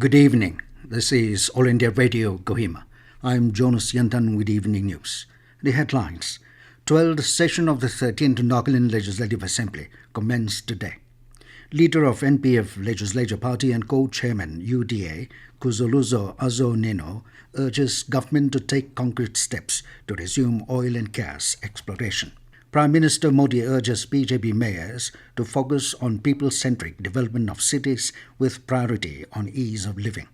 Good evening. This is All India Radio, Kohima. I'm Jonas Yantan with Evening News. The headlines. 12th session of the 13th Nagaland Legislative Assembly commenced today. Leader of NPF Legislature Party and co-chairman UDA, Kuzholuzo Azo Nienu, urges government to take concrete steps to resume oil and gas exploration. Prime Minister Modi urges BJP Mayors to focus on people-centric development of cities with priority on ease of living.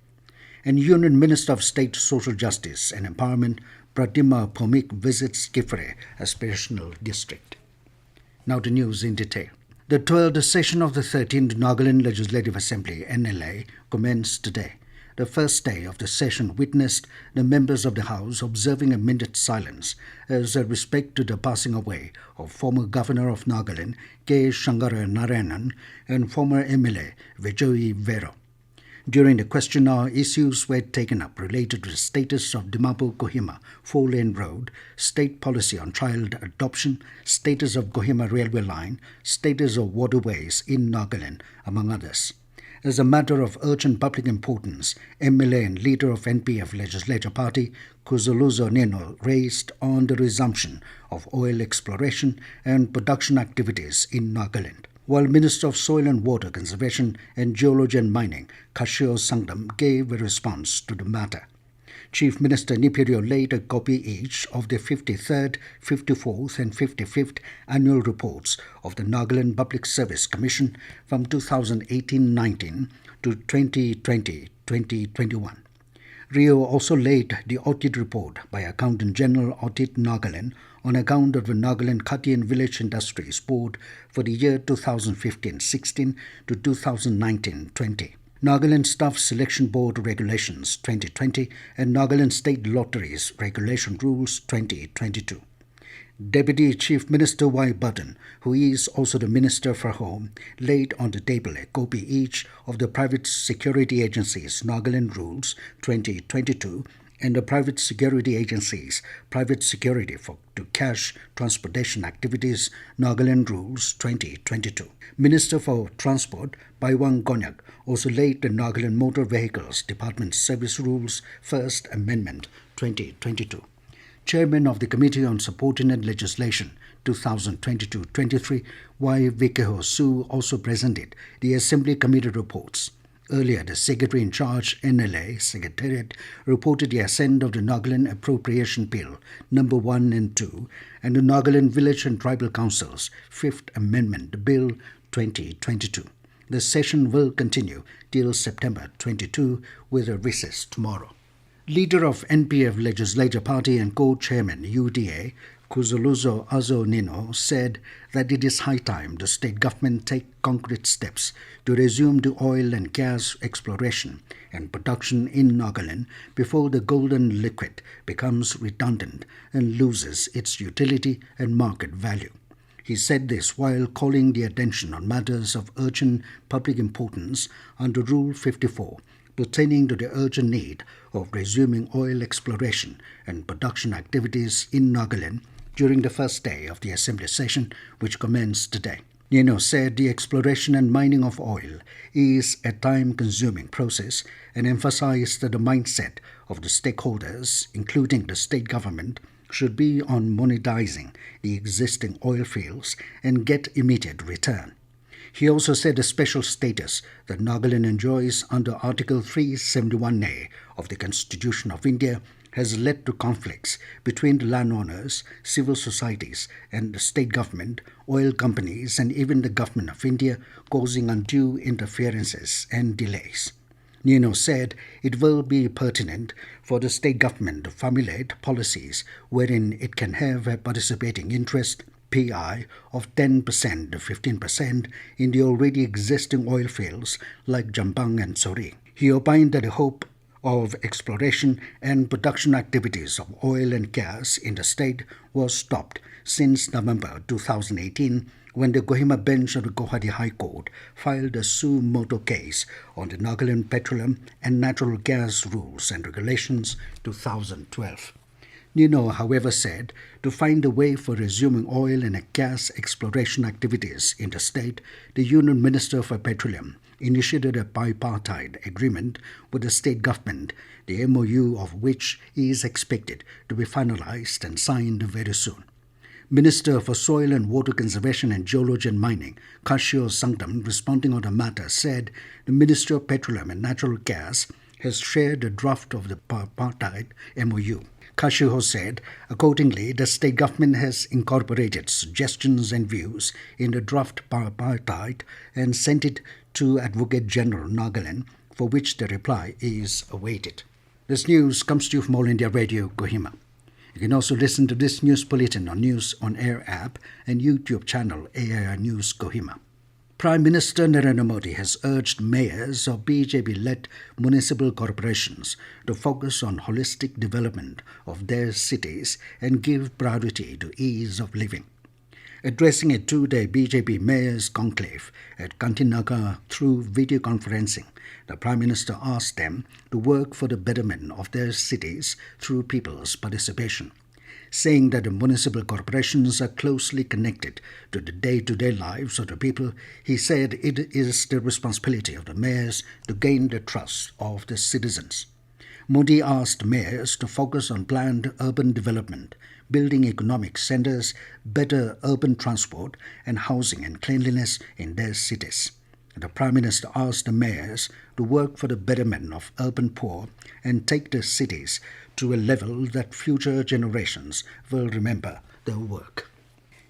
And Union Minister of State Social Justice and Empowerment Pratima Bhoumik visits Kiphire Aspirational District. Now to news in detail. The 12th session of the 13th Nagaland Legislative Assembly (NLA) commenced today. The first day of the session witnessed the members of the House observing a minute's silence as a respect to the passing away of former Governor of Nagaland, K. Shankara Narayanan, and former MLA Vijay Vero. During the question hour, issues were taken up related to the status of Dimapur-Kohima four-lane road, state policy on child adoption, status of Kohima railway line, status of waterways in Nagaland, among others. As a matter of urgent public importance, MLA and leader of NPF Legislature Party, Kuzholuzo Azo Nienu, raised on the resumption of oil exploration and production activities in Nagaland, while Minister of Soil and Water Conservation and Geology and Mining, Kashio Sangdam, gave a response to the matter. Chief Minister Kiphire laid a copy each of the 53rd, 54th and 55th annual reports of the Nagaland Public Service Commission from 2018-19 to 2020-2021. Rio also laid the audit report by Accountant General Audit Nagaland on account of the Nagaland Khadi and Village Industries Board for the year 2015-16 to 2019-20. Nagaland Staff Selection Board Regulations 2020 and Nagaland State Lotteries Regulation Rules 2022. Deputy Chief Minister Y. Bulletin, who is also the Minister for Home, laid on the table a copy each of the Private Security Agencies Nagaland Rules 2022 and the Private Security Agencies Private Security to Cash Transportation Activities Nagaland Rules 2022. Minister for Transport Baiwang Gonyak also laid the Nagaland Motor Vehicles Department Service Rules First Amendment 2022. Chairman of the Committee on Subordinate Legislation 2022-23, Y. Vikeho Su, also presented the Assembly Committee reports. Earlier, the Secretary in Charge, NLA Secretariat, reported the assent of the Nagaland Appropriation Bill No. 1 and 2 and the Nagaland Village and Tribal Council's Fifth Amendment Bill 2022. The session will continue till September 22 with a recess tomorrow. Leader of NPF Legislature Party and co-chairman UDA, Kuzholuzo Azo Nienu, said that it is high time the state government take concrete steps to resume the oil and gas exploration and production in Nagaland before the golden liquid becomes redundant and loses its utility and market value. He said this while calling the attention on matters of urgent public importance under Rule 54, pertaining to the urgent need of resuming oil exploration and production activities in Nagaland during the first day of the Assembly session, which commenced today. Nienu said the exploration and mining of oil is a time-consuming process and emphasized that the mindset of the stakeholders, including the state government, should be on monetizing the existing oil fields and get immediate return. He also said the special status that Nagaland enjoys under Article 371A of the Constitution of India has led to conflicts between the landowners, civil societies and the state government, oil companies and even the government of India, causing undue interferences and delays. Nienu said it will be pertinent for the state government to formulate policies wherein it can have a participating interest, PI, of 10% to 15% in the already existing oil fields like Jampang and Sori. He opined that the hope of exploration and production activities of oil and gas in the state was stopped since November 2018 when the Kohima bench of the Guwahati High Court filed a suo motu case on the Nagaland Petroleum and Natural Gas Rules and Regulations 2012. Nienu, however, said to find a way for resuming oil and gas exploration activities in the state, the Union Minister for Petroleum, initiated a bipartite agreement with the state government, the MOU of which is expected to be finalized and signed very soon. Minister for Soil and Water Conservation and Geology and Mining, Kashio Sangdam, responding on the matter, said the Ministry of Petroleum and Natural Gas has shared a draft of the bipartite MOU. Kashio said, accordingly, the state government has incorporated suggestions and views in the draft bipartite and sent it to Advocate General Nagaland, for which the reply is awaited. This news comes to you from All India Radio, Kohima. You can also listen to this news bulletin on News on Air app and YouTube channel AIR News Kohima. Prime Minister Narendra Modi has urged mayors of BJP-led municipal corporations to focus on holistic development of their cities and give priority to ease of living. Addressing a two-day BJP Mayors conclave at Kantinagar through video conferencing, the Prime Minister asked them to work for the betterment of their cities through people's participation. Saying that the municipal corporations are closely connected to the day-to-day lives of the people, he said it is the responsibility of the mayors to gain the trust of the citizens. Modi asked mayors to focus on planned urban development, building economic centres, better urban transport and housing and cleanliness in their cities. The Prime Minister asked the mayors to work for the betterment of urban poor and take their cities to a level that future generations will remember their work.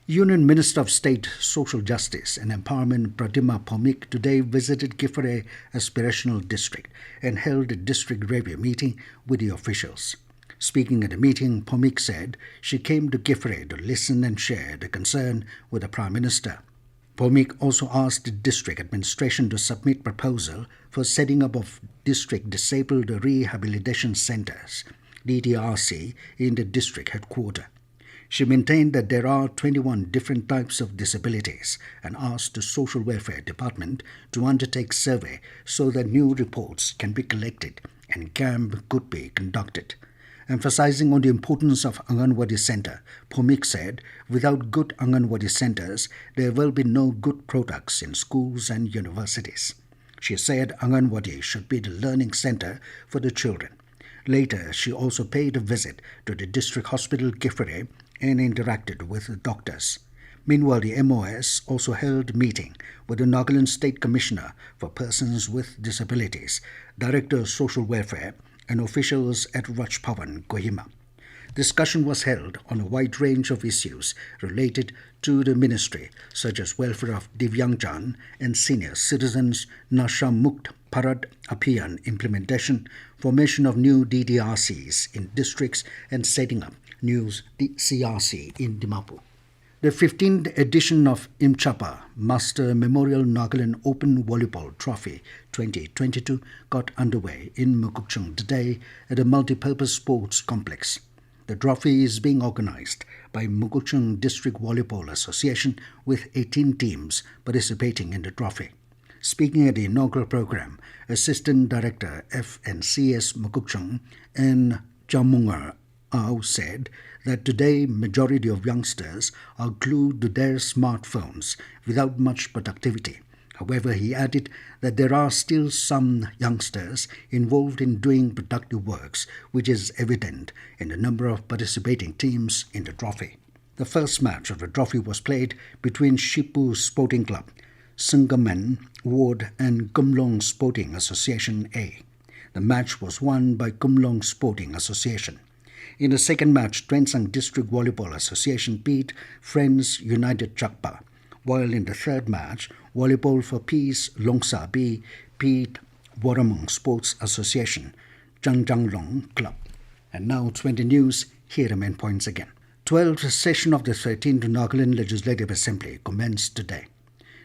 Union Minister of State, Social Justice and Empowerment Pratima Bhoumik today visited Kiphire Aspirational District and held a district review meeting with the officials. Speaking at the meeting, Bhoumik said she came to Kiphire to listen and share the concern with the Prime Minister. Bhoumik also asked the district administration to submit proposal for setting up of district disabled rehabilitation centres, DDRC, in the district headquarters. She maintained that there are 21 different types of disabilities and asked the Social Welfare Department to undertake survey so that new reports can be collected and camp could be conducted. Emphasizing on the importance of Anganwadi Centre, Bhoumik said, without good Anganwadi centres, there will be no good products in schools and universities. She said Anganwadi should be the learning centre for the children. Later, she also paid a visit to the district hospital Kiphire and interacted with the doctors. Meanwhile, the MOS also held a meeting with the Nagaland State Commissioner for Persons with Disabilities, Director of Social Welfare, and officials at Raj Bhavan, Kohima. Discussion was held on a wide range of issues related to the ministry, such as welfare of Divyangjan and senior citizens, Nasha Mukt Bharat Abhiyan implementation, formation of new DDRCs in districts, and setting up new CRC in Dimapur. The 15th edition of Imchapa Master Memorial Nagaland Open Volleyball Trophy 2022 got underway in Mukukchung today at a multi-purpose sports complex. The trophy is being organized by Mukukchung District Volleyball Association with 18 teams participating in the trophy. Speaking at the inaugural program, Assistant Director FNCS Mukukchung N. Jamungar Ao said that today majority of youngsters are glued to their smartphones without much productivity. However, he added that there are still some youngsters involved in doing productive works, which is evident in the number of participating teams in the trophy. The first match of the trophy was played between Shipu Sporting Club, Sungaman Ward and Kumlong Sporting Association A. The match was won by Kumlong Sporting Association. In the second match, Twensang District Volleyball Association beat Friends United Chakpa, while in the third match, Volleyball for Peace Longsa B beat Waramong Sports Association, Zhangzhanglong Club. And now 20 news, here are the main points again. 12th session of the 13th Nagaland Legislative Assembly commenced today.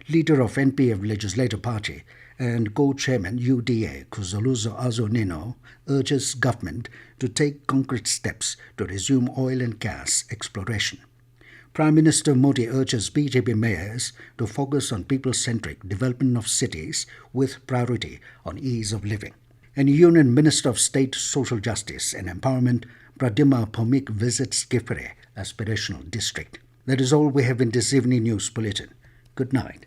Leader of NPF Legislative Party and co-chairman UDA Kuzholuzo Azo Nienu urges government to take concrete steps to resume oil and gas exploration. Prime Minister Modi urges BJP mayors to focus on people-centric development of cities with priority on ease of living. And Union Minister of State, Social Justice and Empowerment Pratima Bhoumik visits Kiphire Aspirational District. That is all we have in this evening news bulletin. Good night.